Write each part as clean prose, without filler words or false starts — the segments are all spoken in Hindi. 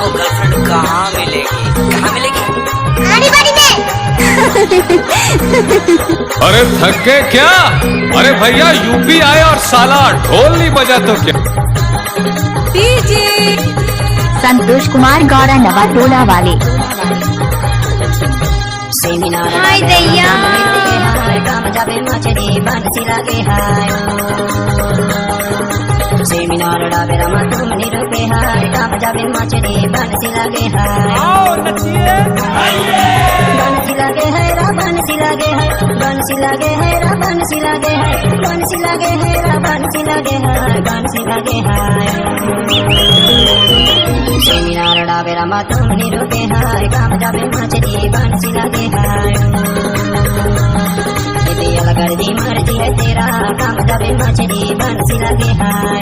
वो गर्लफ्रेंड कहाँ मिलेगी? आड़ी बाड़ी में। अरे थक गए क्या? अरे भैया यूपी आए और साला ढोल नहीं बजा तो क्या? संतोष कुमार गौरा नवाटोला वाले। हाय दैया काम जाबे मछली बंसी लागे हाय सेमिनार डाबे रमा तुम निरूपे हाय काम जाबे मछली बंसी लागे हाय आओ नचिए बंसी लागे है रा बंसी लागे है बंसी लागे है रा बंसी लागे है बंसी लागे है रा बंसी लागे है बंसी लागे हाय सेमिनार डाबे रमा तुम निरूपे हाय काम जाबे मछली बंसी लागे हाय यदि अलग दी मर्जी है तेरा काम जाबे मछली बंसी लागे हाय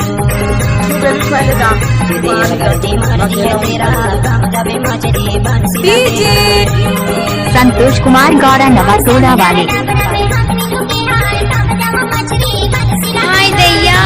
यदि अलग दी मर्जी है तेरा काम जाबे मछली बंसी लागे हाय संतोष कुमार गौरा नवाटोला वाले। हाय दैया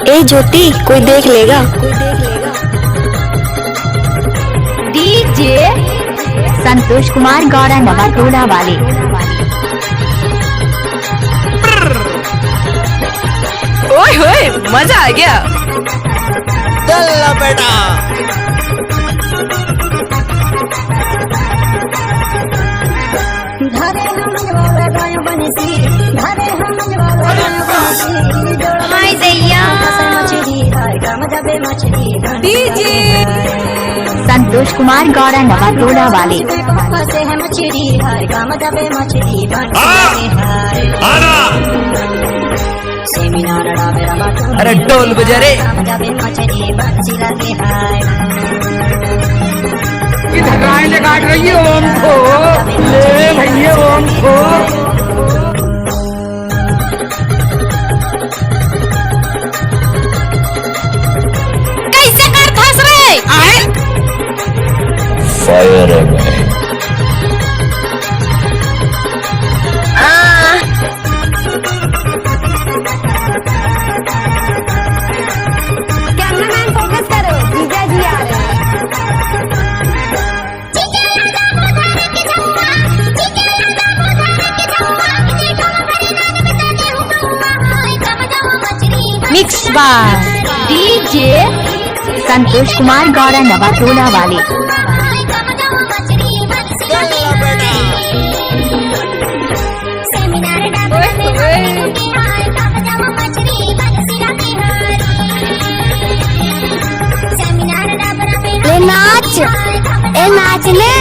ए ज्योति कोई देख लेगा। डीजे संतोष कुमार गौरा नवाटोला वाले। ओए होए मजा आ गया। चल बेटा धरे हम जवाब गाय बनसी धरे हम जवाब गाय बनसी हाय दैया मछली हाय काम जाबे मछली डीजे संतोष कुमार गौरा नवाटोला वाले। फंसे है मछली हाय काम जाबे मछली बंसी हाय सेमिनार डाबे रमा तुम अरे ढोल बजा रे काम जाबे मछली बंसी लागे हाय धकाएं काट रही है ओम को ले भैया ओम को कैसे कर फंस रहे आए फायर है भाई। कैमरामैन फोकस करो जीजा जी आ रहे मिक्स बार डीजे संतोष कुमार गौरा नवाटोला वाले। ए नाच ए नाचने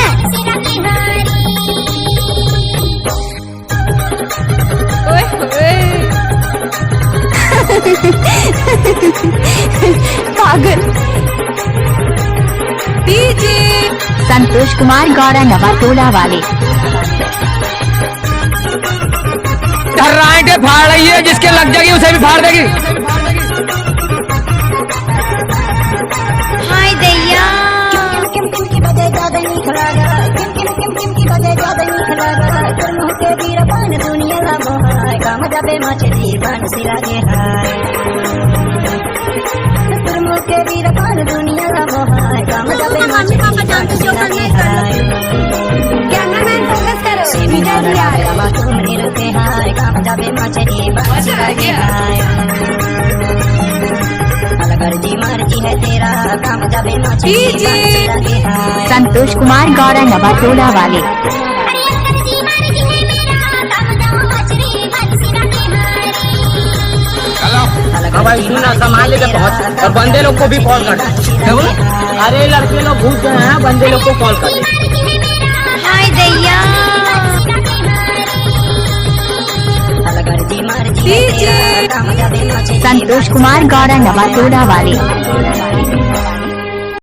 पागल। डीजे संतोष कुमार गौरा नवाटोला वाले। धर्राएं के फाड़ रही है जिसके लग जाएगी उसे भी फाड़ देगी। हाय दैया किम किम की बजे ज्यादा नहीं खलागा किम की बजे ज्यादा नहीं खलागा तुम के वीर पान दुनिया ला मोहाय काम जाबे मछली बंसी लागे हाय तुम के वीर पान दुनिया ला मोहाय काम जाबे मछली बंसी लागे हाय कैमरामैन फोकस करो जीजा जी आ रहे हैं तुम निरूपे हाय काम जाबे मछली बंसी लागे हाय अलग मर्जी है तेरा काम जाबे मछली बंसी लागे हाय संतोष कुमार गौरा नवाटोला वाले। हाँ भाई सुना संभाल के बहुत और बंदे लोग को भी कॉल कर। अरे लड़के लोग घूस गए हैं बंदे लोग को कॉल कर। हाय दैया संतोष कुमार गौरा नवाटोला वाले।